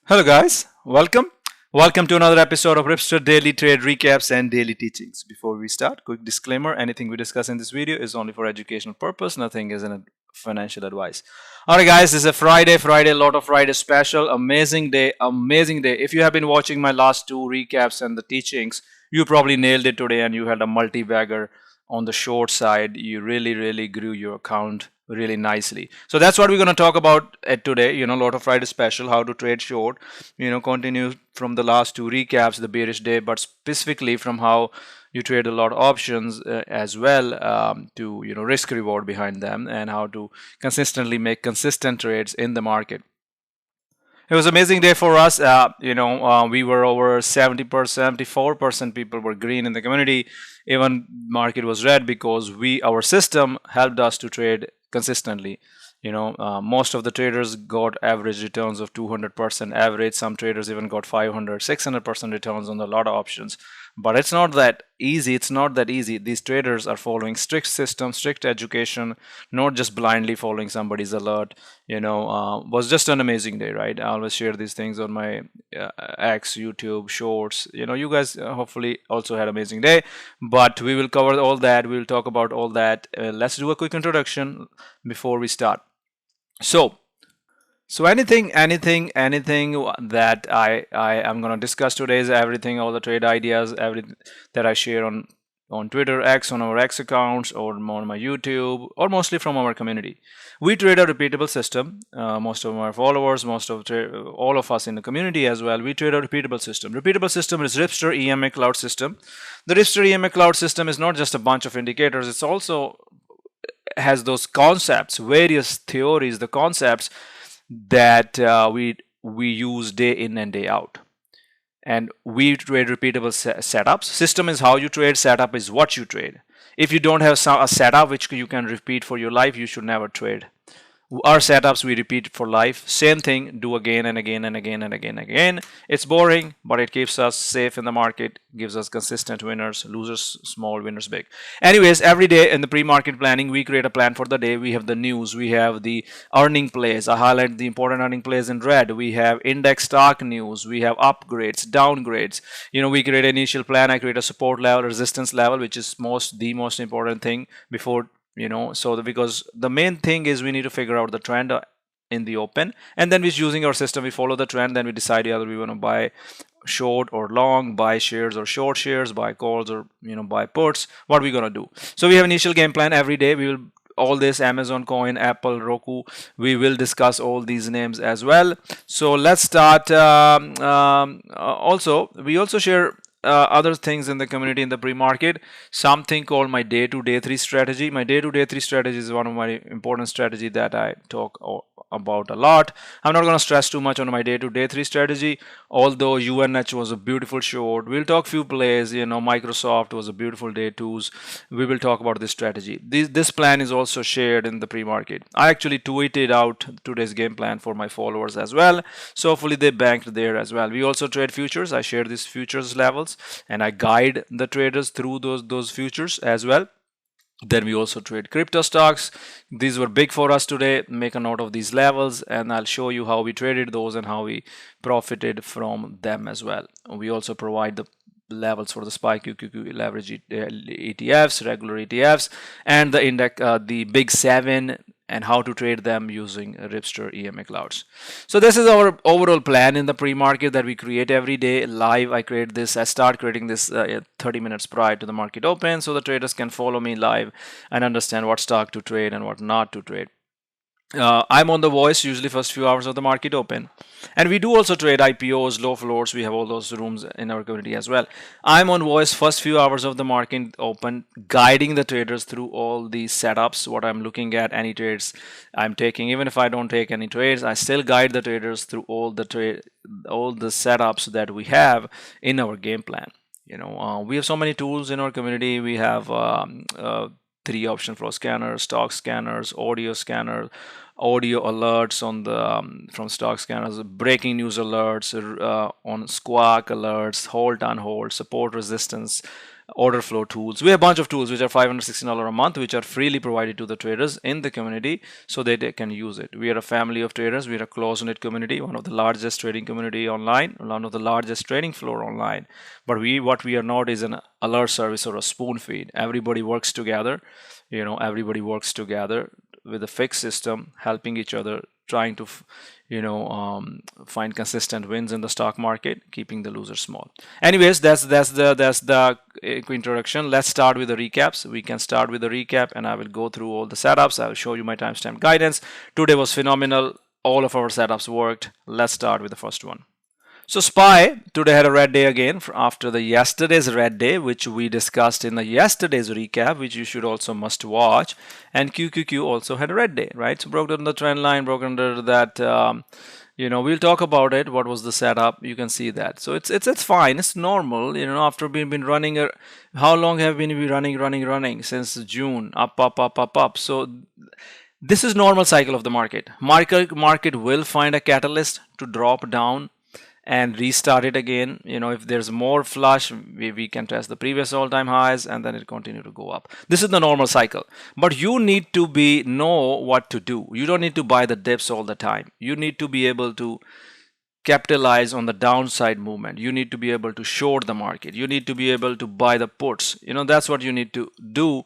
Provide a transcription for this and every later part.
Hello guys, welcome to another episode of Ripster Daily Trade Recaps and Daily Teachings. Before we start, quick disclaimer, anything we discuss in this video is only for educational purpose, nothing is an financial advice. Alright guys, this is a Friday, lot of Friday special, amazing day. If you have been watching my last two recaps and the teachings, you probably nailed it today and you had a multi-bagger on the short side. You really grew your account really nicely. So that's what we're going to talk about today. Lot of Friday special, how to trade short. Continue from the last two recaps, the bearish day, but specifically from how you trade a lot of options as well, to risk reward behind them, and how to consistently make consistent trades in the market. It was an amazing day for us. We were over 70%, 74% people were green in the community. Even market was red because our system helped us to trade consistently. Most of the traders got average returns of 200% average. Some traders even got 500, 600% returns on a lot of options. But it's not that easy. These traders are following strict system, strict education, not just blindly following somebody's alert. Was just an amazing day, right? I always share these things on my X, YouTube, Shorts. You guys hopefully also had an amazing day. But we will cover all that. We will talk about all that. Let's do a quick introduction before we start. So anything that I am going to discuss today is everything, all the trade ideas, everything that I share on Twitter, X, on our X accounts, or on my YouTube, or mostly from our community. We trade a repeatable system. Most of our followers, all of us in the community as well, we trade a repeatable system. Repeatable system is Ripster EMA Clouds System. The Ripster EMA Clouds System is not just a bunch of indicators. It's also has those concepts, various theories, the concepts that we use day in and day out. And we trade repeatable setups. System is how you trade, setup is what you trade. If you don't have a setup which you can repeat for your life, you should never trade. Our setups we repeat for life. Same thing, do again and again and again and again and again. It's boring, but it keeps us safe in the market, gives us consistent winners, losers small, winners big. Anyways, every day in the pre-market planning, we create a plan for the day. We have the news, we have the earning plays. I highlight the important earning plays in red. We have index stock news, we have upgrades, downgrades. We create an initial plan. I create a support level, resistance level, which is the most important thing before. Because the main thing is we need to figure out the trend in the open, and then we're using our system, we follow the trend, then we decide whether we want to buy short or long, buy shares or short shares, buy calls or buy puts, what we're going to do. So we have initial game plan every day. We will all this Amazon coin, Apple, Roku, we will discuss all these names as well. So let's start. Also we also share other things in the community in the pre-market, something called my day 2 day 3 strategy. My day 2 day 3 strategy is one of my important strategy that I talk about a lot. I'm not going to stress too much on my day 2 day 3 strategy, although UNH was a beautiful short. We'll talk few plays. Microsoft was a beautiful day 2s. We will talk about this strategy. This plan is also shared in the pre-market. I actually tweeted out today's game plan for my followers as well, so hopefully they banked there as well. We also trade futures. I share these futures levels and I guide the traders through those futures as well. Then we also trade crypto stocks. These were big for us today. Make a note of these levels and I'll show you how we traded those and how we profited from them as well. We also provide the levels for the SPY QQQ leverage ETFs, regular ETFs, and the index, the big 7, and how to trade them using Ripster EMA Clouds. So this is our overall plan in the pre-market that we create every day live. I start creating this 30 minutes prior to the market open, so the traders can follow me live and understand what stock to trade and what not to trade. I'm on the voice usually first few hours of the market open, and we do also trade IPOs, low floors. We have all those rooms in our community as well. I'm on voice first few hours of the market open, guiding the traders through all these setups, what I'm looking at, any trades I'm taking. Even if I don't take any trades, I still guide the traders through all the setups that we have in our game plan. We have so many tools in our community. We have 3 option flow scanners, stock scanners, audio scanner, audio alerts on the from stock scanners, breaking news alerts, on squawk alerts, hold, unhold, support, resistance, order flow tools. We have a bunch of tools which are $516 a month, which are freely provided to the traders in the community so they can use it. We are a family of traders. We are a close-knit community, one of the largest trading community online, one of the largest trading floor online. But what we are not is an alert service or a spoon feed. Everybody works together. Everybody works together with a fixed system, helping each other, trying to find consistent wins in the stock market, keeping the losers small. Anyways, that's the introduction. Let's start with the recaps. We can start with the recap, and I will go through all the setups. I will show you my timestamp guidance. Today was phenomenal. All of our setups worked. Let's start with the first one. So SPY today had a red day again after the yesterday's red day, which we discussed in the yesterday's recap, which you should also must watch. And QQQ also had a red day, right? So broke under the trend line, broke under that. We'll talk about it. What was the setup? You can see that. So it's fine. It's normal. After being running, how long have we been running since June? Up. So this is normal cycle of the market. Market will find a catalyst to drop down and restart it again. If there's more flush, we can test the previous all-time highs, and then it continue to go up. This is the normal cycle. But you need to know what to do. You don't need to buy the dips all the time. You need to be able to capitalize on the downside movement. You need to be able to short the market. You need to be able to buy the puts. That's what you need to do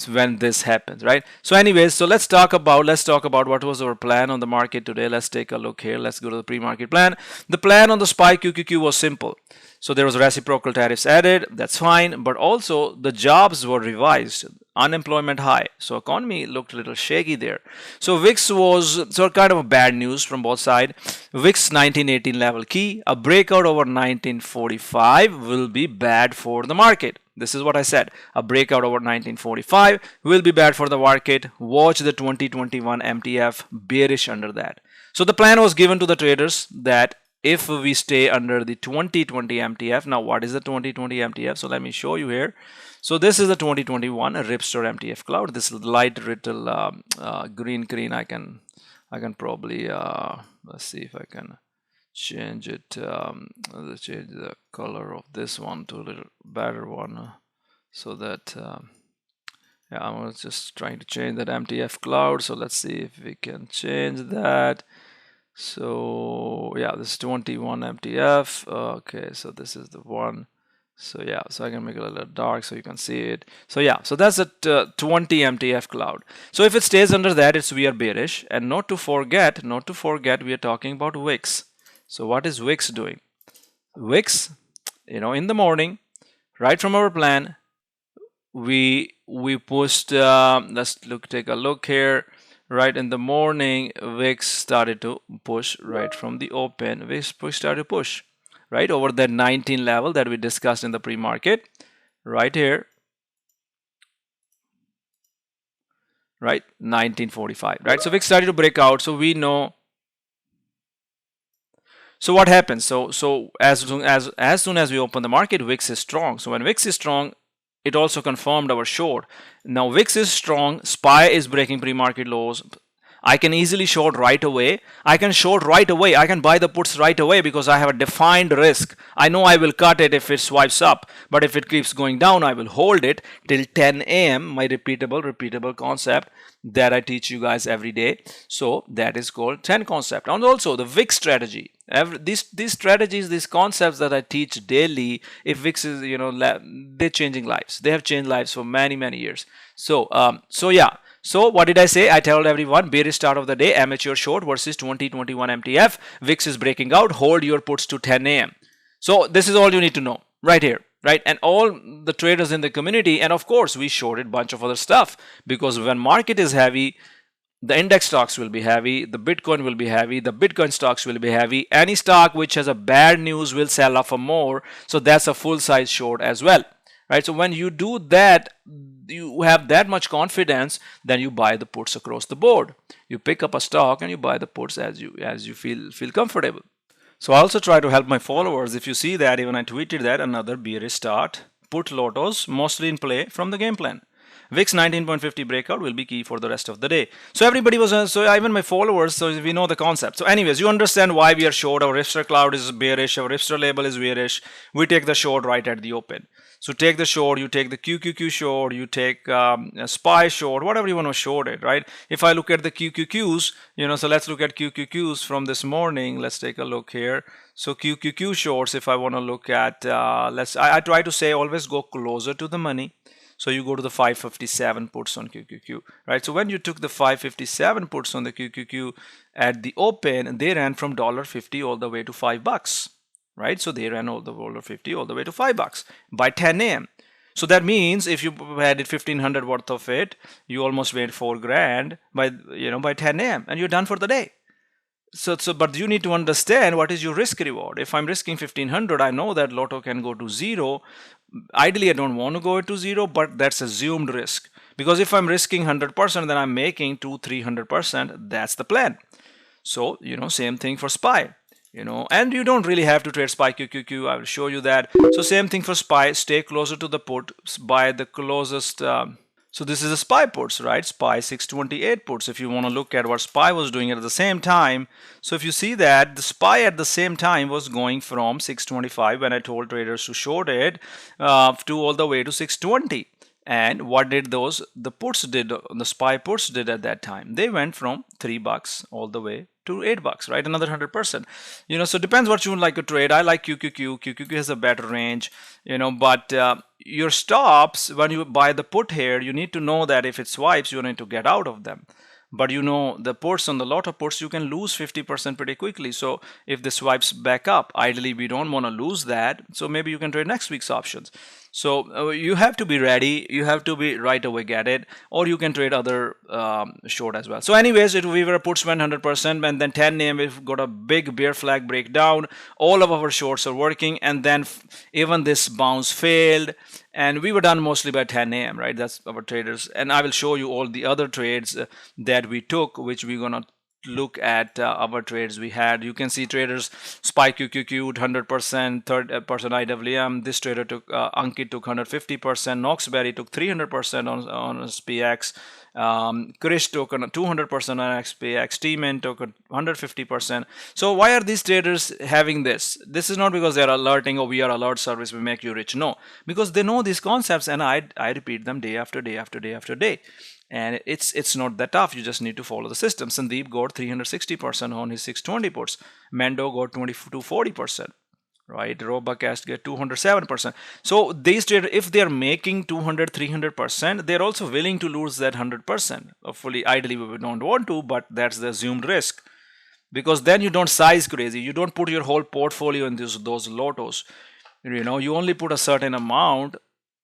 when this happens, right? So anyways, so let's talk about what was our plan on the market today. Let's take a look here. Let's go to the pre-market plan. The plan on the SPY QQQ was simple. So there was reciprocal tariffs added, that's fine, but also the jobs were revised, unemployment high. So economy looked a little shaky there. So VIX was kind of a bad news from both sides. VIX 1918 level key, a breakout over 1945 will be bad for the market. This is what I said. A breakout over 1945 will be bad for the market. Watch the 2021 MTF bearish under that. So the plan was given to the traders that if we stay under the 2020 MTF, now what is the 2020 MTF? So let me show you here. So this is the 2021 Ripster MTF cloud. This is light little green. I can probably let's see if I can change it. Change the color of this one to a little better one, so that yeah, I was just trying to change that MTF cloud. So let's see if we can change that. So yeah, this is 21 MTF. Okay, so this is the one. So yeah, so I can make it a little dark so you can see it. So yeah, so that's a 20 MTF cloud. So if it stays under that, we are bearish. And not to forget, we are talking about WIX. So what is WIX doing? WIX, in the morning, right from our plan, we pushed. Take a look here. Right in the morning, VIX started to push right from the open. VIX started to push right over that 19 level that we discussed in the pre-market, right here, right, 1945, right? So VIX started to break out. So we know. So what happens? So as soon as we open the market, VIX is strong. So when VIX is strong, it also confirmed our short. Now VIX is strong, SPY is breaking pre-market lows. I can easily short right away. I can buy the puts right away because I have a defined risk. I know I will cut it if it swipes up, but if it keeps going down, I will hold it till 10 a.m. My repeatable concept that I teach you guys every day. So that is called 10 concept. And also the VIX strategy. These strategies, these concepts that I teach daily, if VIX is, they're changing lives. They have changed lives for many years. So yeah. So what did I say? I told everyone, bearish start of the day, amateur short versus 2021 MTF. VIX is breaking out. Hold your puts to 10 a.m. So this is all you need to know right here, right? And all the traders in the community, and of course we shorted a bunch of other stuff, because when market is heavy, the index stocks will be heavy, the Bitcoin will be heavy, the Bitcoin stocks will be heavy. Any stock which has a bad news will sell off for more. So that's a full size short as well, right? So when you do that, you have that much confidence, then you buy the puts across the board. You pick up a stock and you buy the puts as you feel comfortable. So I also try to help my followers. If you see that, even I tweeted that, another bearish start, put lotos mostly in play from the game plan. VIX 19.50 breakout will be key for the rest of the day. So everybody was, so even my followers, so we know the concept. So anyways, you understand why we are short. Our Ripster cloud is bearish. Our Ripster label is bearish. We take the short right at the open. So take the short, you take the QQQ short, you take a SPY short, whatever you want to short it, right? If I look at the QQQs, so let's look at QQQs from this morning. Let's take a look here. So QQQ shorts, if I want to look at, I try to say always go closer to the money. So you go to the 557 puts on QQQ, right? So when you took the 557 puts on the QQQ at the open, they ran from $1.50 all the way to $5, right? So they ran all the $1.50 all the way to $5 by 10 a.m. So that means if you had it 1500 worth of it, you almost made $4,000 by 10 a.m. and you're done for the day. But you need to understand what is your risk reward. If I'm risking 1500, I know that lotto can go to zero. Ideally, I don't want to go to zero, but that's assumed risk. Because if I'm risking 100%, then I'm making 200-300%. That's the plan. So, same thing for SPY. And you don't really have to trade SPY QQQ. I will show you that. So same thing for SPY. Stay closer to the put. Buy the closest. So this is a SPY puts, right? SPY 628 puts. If you want to look at what SPY was doing at the same time. So if you see that the SPY at the same time was going from 625 when I told traders to short it to all the way to 620. And what did the SPY puts did at that time? They went from $3 all the way to $8, right? Another 100%. So it depends what you would like to trade. I like QQQ. QQQ has a better range, but your stops, when you buy the put here, you need to know that if it swipes, you need to get out of them. But the puts on the lot of puts, you can lose 50% pretty quickly. So if this swipes back up, ideally we don't want to lose that. So maybe you can trade next week's options. So you have to be ready. You have to be right away get it, or you can trade other short as well. So anyways, we were puts went 100%, and then 10 a.m. we've got a big bear flag breakdown. All of our shorts are working, and then even this bounce failed, and we were done mostly by 10 a.m. right? That's our traders, and I will show you all the other trades that we took, which we're gonna look at our trades we had. You can see traders SPY QQQ 100%, 3rd person IWM. This trader took Ankit took 150%, Knoxberry took 300% on SPX, Krish took 200% on XPX, T-Man took 150%. So why are these traders having this? This is not because they're alerting, we are alert service, we make you rich. No, because they know these concepts, and I repeat them day after day after day after day. And it's not that tough. You just need to follow the system. Sandeep got 360% on his 620 puts. Mendo got 40%, right? Robacast get 207%. So these traders, if they're making 200-300%, they're also willing to lose that 100%. Hopefully, ideally, we don't want to, but that's the assumed risk. Because then you don't size crazy. You don't put your whole portfolio in those lottos. You only put a certain amount.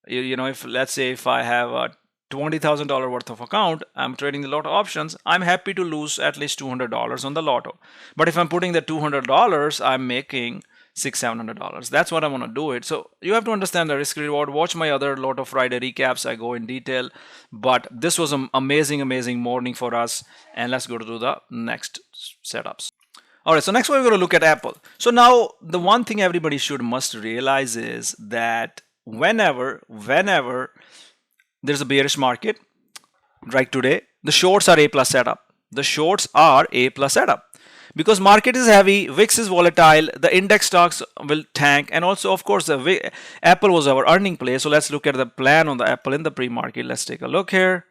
If let's say if I have a $20,000 worth of account, I'm trading the lotto options, I'm happy to lose at least $200 on the lotto. But if I'm putting the $200, I'm making $600-700. That's what I want to do it. So you have to understand the risk reward. Watch my other Lotto Friday recaps. I go in detail. But this was an amazing morning for us. And let's go to the next setups. All right, so next we're going to look at Apple. So now the one thing everybody must realize is that whenever there's a bearish market, like today, the shorts are A+ setup. The shorts are A+ setup. Because market is heavy, VIX is volatile, the index stocks will tank, and also, of course, Apple was our earning play. So let's look at the plan on the Apple in the pre-market. Let's take a look here.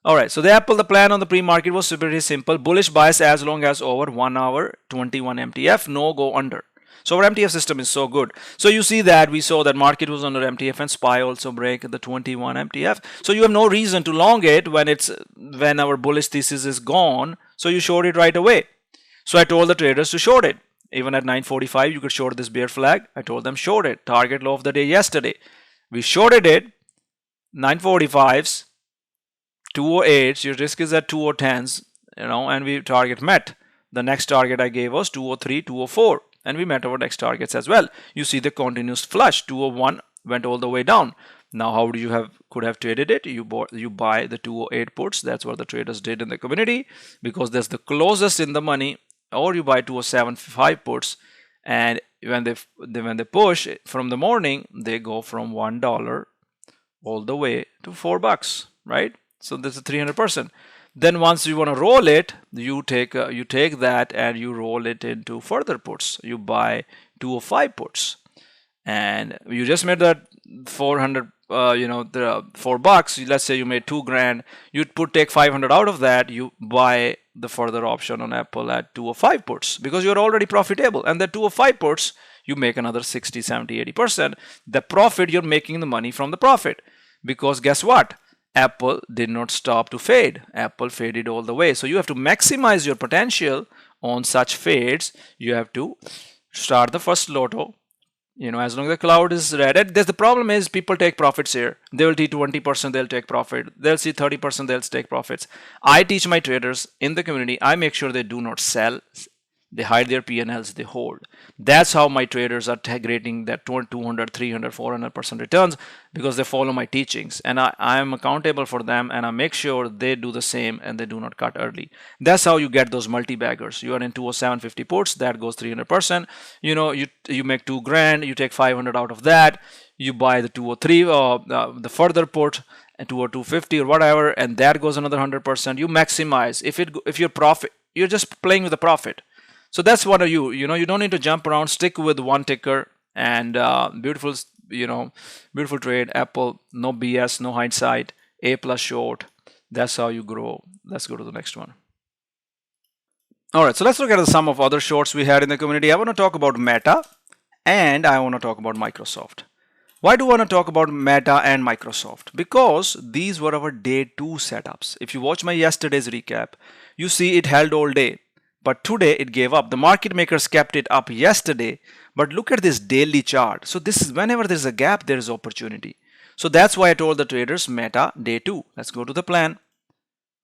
All right, so the plan on the pre-market was very simple. Bullish bias as long as over 1 hour, 21 MTF, no go under. So our MTF system is so good. So you see that we saw that market was under MTF and SPY also break the 21 MTF. So you have no reason to long it when our bullish thesis is gone. So you short it right away. So I told the traders to short it. Even at 9:45, you could short this bear flag. I told them short it. Target low of the day yesterday. We shorted it. 9:45s, 208s. Your risk is at 210s, and we target met. The next target I gave was 203, 204. And we met our next targets as well. You see the continuous flush, 201 went all the way down. Now, how do you could have traded it? You buy the 208 puts. That's what the traders did in the community, because that's the closest in the money. Or you buy 207.5 puts, and when they push from the morning, they go from $1 all the way to $4, right? So that's a 300%. Then once you want to roll it, you take that and you roll it into further puts. You buy 205 puts, and you just made that 400, the $4. Let's say you made 2 grand. You'd take 500 out of that. You buy the further option on Apple at 205 puts because you're already profitable. And the 205 puts, you make another 60, 70, 80%. The profit, you're making the money from the profit. Because guess what? Apple did not stop to fade. Apple faded all the way. So you have to maximize your potential on such fades. You have to start the first lotto. As long as the cloud is red. The problem is people take profits here. They will see 20%, they'll take profit. They'll see 30%, they'll take profits. I teach my traders in the community, I make sure they do not sell. They hide their P&Ls, they hold. That's how my traders are grading that 200, 300, 400% returns, because they follow my teachings. And I am accountable for them, and I make sure they do the same and they do not cut early. That's how you get those multi-baggers. You are in 207.50 puts, that goes 300%. You make 2 grand, you take 500 out of that. You buy the 203, the further put, and 202.50 or whatever, and that goes another 100%. You maximize. If you're profit, you're just playing with the profit. So that's what you don't need to jump around. Stick with one ticker and beautiful trade. Apple, no BS, no hindsight, A+ short. That's how you grow. Let's go to the next one. All right, so let's look at some of other shorts we had in the community. I want to talk about Meta and I want to talk about Microsoft. Why do I want to talk about Meta and Microsoft? Because these were our day 2 setups. If you watch my yesterday's recap, you see it held all day. But today it gave up. The market makers kept it up yesterday. But look at this daily chart. So this is whenever there's a gap, there is opportunity. So that's why I told the traders Meta day 2. Let's go to the plan.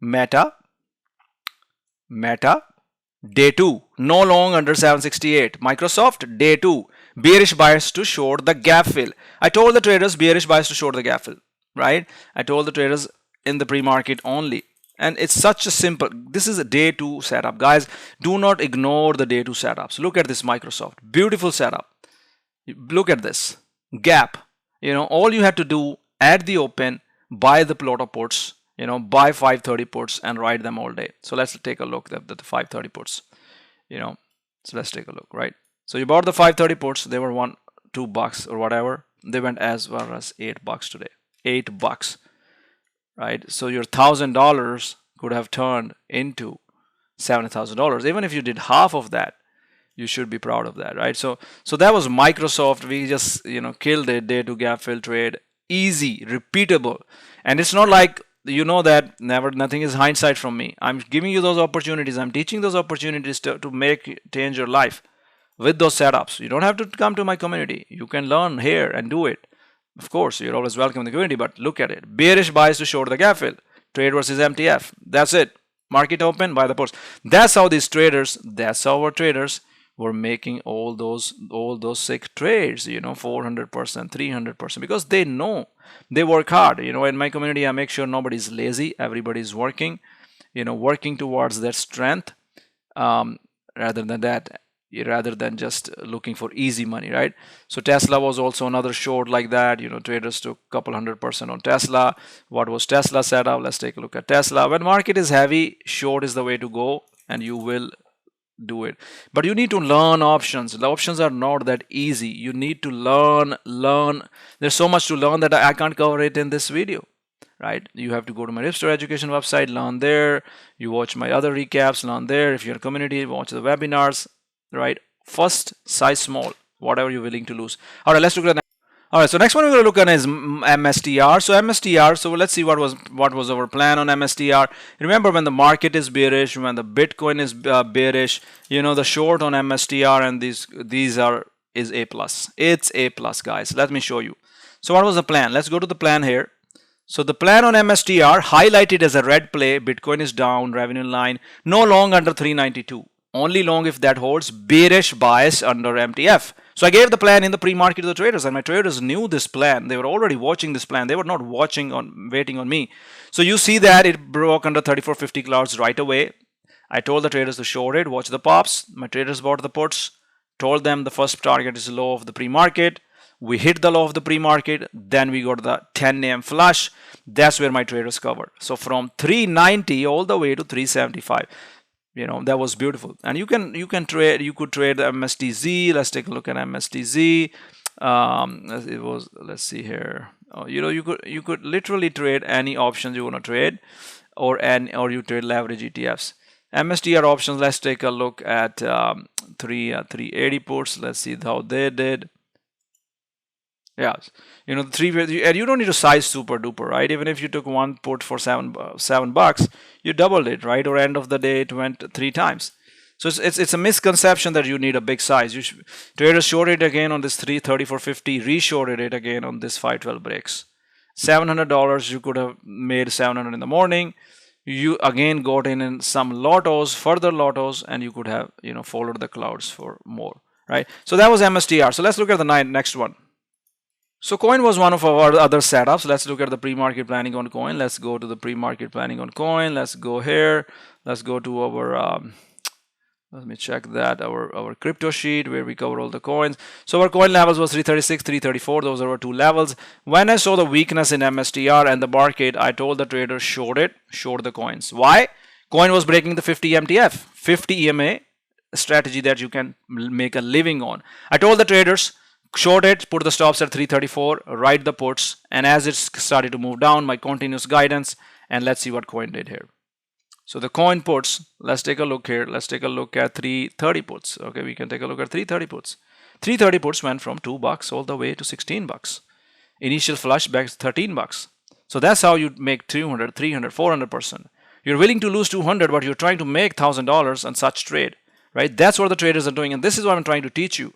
Meta day 2. No long under 768. Microsoft day 2. Bearish bias to short the gap fill. I told the traders bearish bias to short the gap fill. Right? I told the traders in the pre-market only. And it's such a simple, this is a day 2 setup. Guys, do not ignore the day 2 setups. Look at this Microsoft, beautiful setup. Look at this gap. All you have to do at the open, buy the plot of puts, buy 530 puts and ride them all day. So let's take a look at the 530 puts, so let's take a look, right? So you bought the 530 puts, they were $2 or whatever. They went as well as $8 today, $8. Right, so your $1,000 could have turned into $7,000. Even if you did half of that, you should be proud of that, right? So that was Microsoft. We just killed it. Day 2 gap fill trade, easy, repeatable, and it's not like that nothing is hindsight from me. I'm giving you those opportunities. I'm teaching those opportunities to change your life with those setups. You don't have to come to my community. You can learn here and do it. Of course, you're always welcome in the community, but look at it. Bearish bias to short the gap fill. Trade versus MTF. That's it. Market open, buy the puts. That's how our traders were making all those sick trades, 400%, 300%, because they know they work hard. In my community, I make sure nobody's lazy. Everybody's working, working towards their strength rather than just looking for easy money, right? So Tesla was also another short like that. Traders took a couple 100% on Tesla. What was Tesla setup? Let's take a look at Tesla. When market is heavy, short is the way to go, and you will do it. But you need to learn options. The options are not that easy. You need to learn. There's so much to learn that I can't cover it in this video. Right? You have to go to my Ripster education website, learn there. You watch my other recaps, learn there. If you're in a community, watch the webinars. Right, first size small, whatever you're willing to lose. All right, let's look at that. All right, so next one we're going to look at is MSTR. So let's see what was our plan on MSTR. Remember, when the market is bearish, when the Bitcoin is bearish, the short on MSTR and these is A+. It's A+, guys. Let me show you. So what was the plan? Let's go to the plan here. So the plan on MSTR highlighted as a red play. Bitcoin is down, revenue line, no long under 392. Only long if that holds, bearish bias under MTF. So I gave the plan in the pre-market to the traders, and my traders knew this plan. They were already watching this plan. They were not waiting on me. So you see that it broke under 3450 clouds right away. I told the traders to short it, watch the pops. My traders bought the puts, told them the first target is low of the pre-market. We hit the low of the pre-market, then we got the 10 AM flush. That's where my traders covered. So from 390 all the way to 375. That was beautiful. And you could trade the MSTZ. Let's take a look at MSTZ. It was, let's see here. You know, you could literally trade any options you want to trade, or you trade leverage ETFs. MSTR options. Let's take a look at 380 puts. Let's see how they did. Yeah, you know, and you don't need to size super duper, right? Even if you took one put for $7, you doubled it, right? Or end of the day, it went 3 times. So it's a misconception that you need a big size. Traders shorted it again on this 334.50, re-shorted it again on this 512 breaks. $700, you could have made 700 in the morning. You again got in some lottos, further lottos, and you could have, you know, followed the clouds for more, right? So that was MSTR. So let's look at the next one. So coin was one of our other setups. Let's look at the pre-market planning on coin. Let's go to the pre-market planning on coin. Let's go here. Let's go to our let me check that our crypto sheet where we cover all the coins. So our coin levels was 336, 334. Those are our 2 levels. When I saw the weakness in MSTR and the market, I told the traders short the coins. Why? Coin was breaking the 50 MTF, 50 EMA strategy that you can make a living on. I told the traders short it, put the stops at 334, write the puts, and as it started to move down, my continuous guidance, and let's see what coin did here. So the coin puts, let's take a look here. Let's take a look at 330 puts. Okay, we can take a look at 330 puts. 330 puts went from $2 all the way to $16. Initial flush back to $13. So that's how you make 200, 300, 400%. You're willing to lose 200, but you're trying to make $1,000 on such trade, right? That's what the traders are doing, and this is what I'm trying to teach you.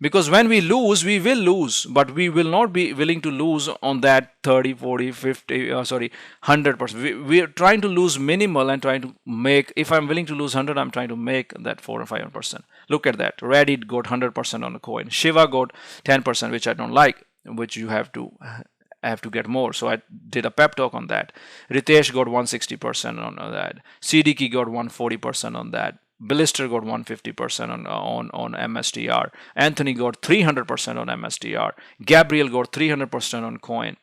Because when we lose, we will lose, but we will not be willing to lose on that 30, 40, 50, 100%. We are trying to lose minimal and trying to make, if I'm willing to lose 100, I'm trying to make that 4 or 500%. Look at that. Reddit got 100% on the coin. Shiva got 10%, which I don't like, which you have to get more. So I did a pep talk on that. Ritesh got 160% on that. CDK got 140% on that. Blister got 150% on MSTR. Anthony got 300% on MSTR. Gabriel got 300% on coin.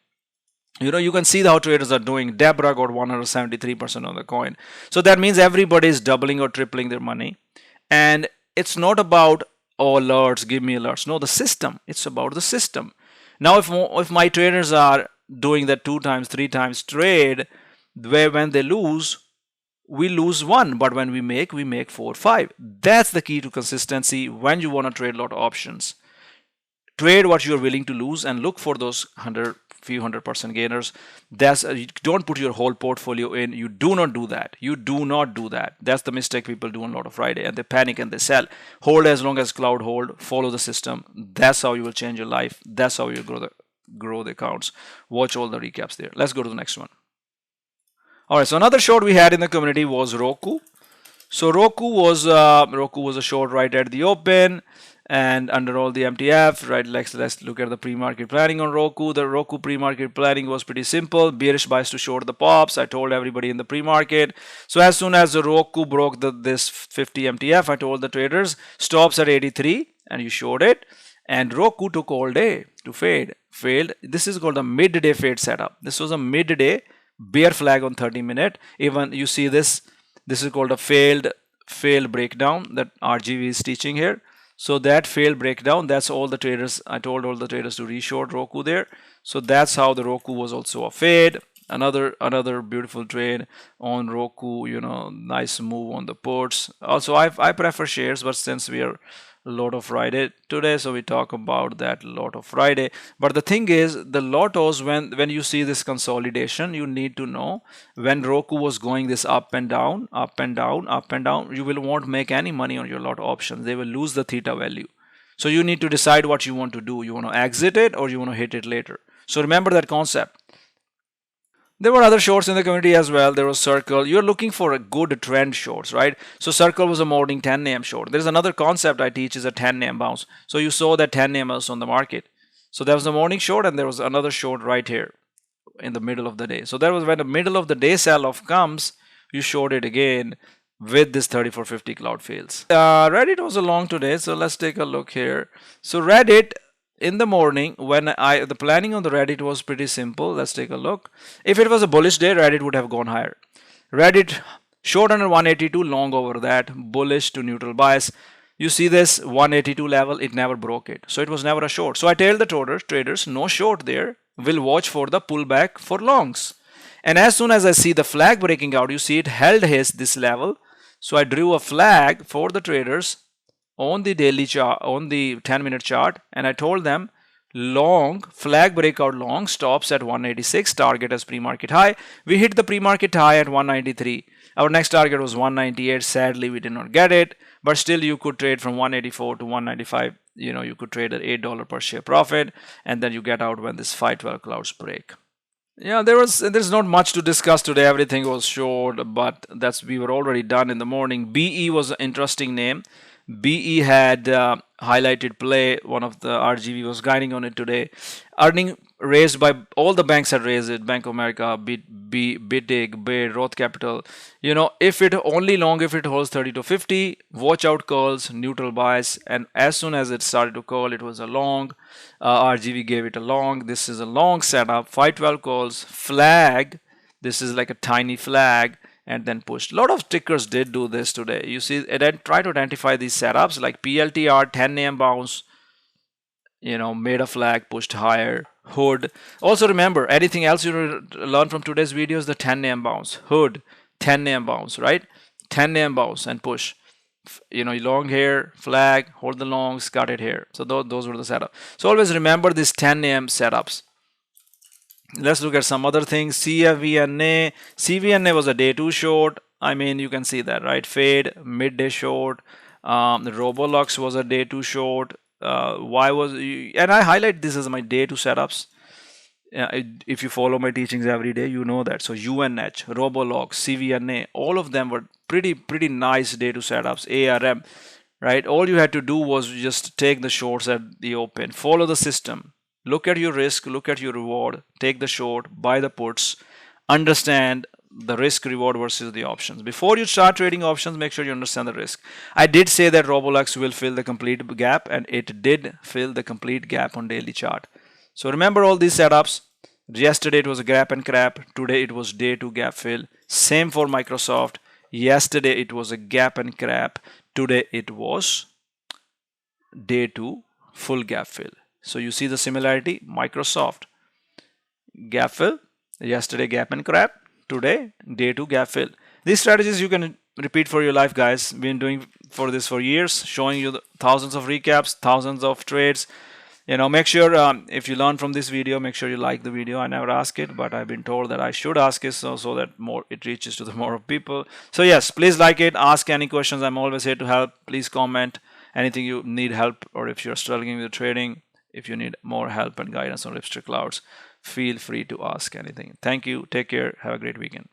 You know, you can see how traders are doing. Deborah got 173% on the coin. So that means everybody is doubling or tripling their money. And it's not about, oh, alerts, give me alerts. No, the system. It's about the system. Now, if my traders are doing that 2 times, 3 times trade, where when they lose, we lose 1, but when we make 4, 5. That's the key to consistency when you want to trade a lot of options. Trade what you're willing to lose and look for those few 100% gainers. Don't put your whole portfolio in. You do not do that. You do not do that. That's the mistake people do on a lot of Friday, and they panic and they sell. Hold as long as cloud hold. Follow the system. That's how you will change your life. That's how you grow the accounts. Watch all the recaps there. Let's go to the next one. All right, so another short we had in the community was ROKU. So ROKU was a short right at the open and under all the MTF, right? Let's look at the pre-market planning on ROKU. The ROKU pre-market planning was pretty simple. Bearish buys to short the pops. I told everybody in the pre-market. So as soon as the ROKU broke this 50 MTF, I told the traders stops at 83 and you short it. And ROKU took all day to fade. Failed. This is called a midday fade setup. This was a midday bear flag on 30-minute. Even you see this is called a failed breakdown that RGV is teaching here. So that failed breakdown, that's all the traders. I told all the traders to re-short ROKU there. So that's how the ROKU was also a fade. Another beautiful trade on ROKU. You know, nice move on the puts. Also, I prefer shares, but since we are lot of Friday today, so we talk about that lot of Friday. But the thing is, the lotos, when you see this consolidation, you need to know when ROKU was going this up and down, up and down, up and down, you won't make any money on your lot options. They will lose the theta value. So you need to decide what you want to do. You want to exit it or you want to hit it later. So remember that concept. There were other shorts in the community as well. There was Circle. You're looking for a good trend shorts, right? So Circle was a morning 10 a.m. short. There's another concept I teach is a 10 a.m. bounce. So you saw that 10 a.m. was on the market. So there was a morning short and there was another short right here in the middle of the day. So that was when the middle of the day sell-off comes, you short it again with this 3450 cloud fails. Reddit was a long today. So let's take a look here. So Reddit, in the morning, when the planning on the Reddit was pretty simple. Let's take a look. If it was a bullish day, Reddit would have gone higher. Reddit short under 182, long over that, bullish to neutral bias. You see this 182 level, it never broke it. So it was never a short. So I tell the traders, no short there. We'll watch for the pullback for longs. And as soon as I see the flag breaking out, you see it held this level. So I drew a flag for the traders on the daily chart, on the 10-minute chart, and I told them long, flag breakout long, stops at 186, target as pre-market high. We hit the pre-market high at 193. Our next target was 198. Sadly, we did not get it, but still you could trade from 184 to 195. You know, you could trade at $8 per share profit, and then you get out when this 512 clouds break. Yeah, there's not much to discuss today. Everything was short, but we were already done in the morning. BE was an interesting name. BE had highlighted play. One of the RGV was guiding on it today. Earning raised by all the banks had raised it. Bank of America, BITIG, BID, Roth Capital. You know, if it only long, if it holds 30 to 50, watch out calls, neutral bias. And as soon as it started to call, it was a long. RGV gave it a long. This is a long setup. 512 calls, flag. This is like a tiny flag. And then pushed. A lot of tickers did do this today. You see, and try to identify these setups like PLTR, 10 AM bounce, you know, made a flag, pushed higher, hood. Also remember, anything else you learn from today's video is the 10 AM bounce, hood, 10 AM bounce, right? 10 AM bounce and push. You know, long here, flag, hold the longs, cut it here. So those were the setups. So always remember these 10 AM setups. Let's look at some other things. CVNA. CVNA was a day 2 short. I mean, you can see that, right? Fade, midday short. The RBLX was a day 2 short. And I highlight this as my day 2 setups. If you follow my teachings every day, you know that. So UNH, RBLX, CVNA, all of them were pretty nice day 2 setups. ARM, right? All you had to do was just take the shorts at the open, follow the system. Look at your risk, look at your reward, take the short, buy the puts, understand the risk reward versus the options. Before you start trading options, make sure you understand the risk. I did say that RBLX will fill the complete gap, and it did fill the complete gap on daily chart. So remember all these setups. Yesterday it was a gap and crap. Today it was day 2 gap fill. Same for Microsoft. Yesterday it was a gap and crap. Today it was day 2 full gap fill. So you see the similarity. Microsoft gap fill, yesterday gap and crap, today day 2 gap fill. These strategies you can repeat for your life, guys. Been doing for this for years, showing you thousands of recaps, thousands of trades. You know, make sure if you learn from this video, make sure you like the video. I never ask it, but I've been told that I should ask it so that it reaches to the more people. So yes, please like it, ask any questions. I'm always here to help. Please comment anything you need help, or if you're struggling with trading, if you need more help and guidance on Ripster Clouds, feel free to ask anything. Thank you. Take care. Have a great weekend.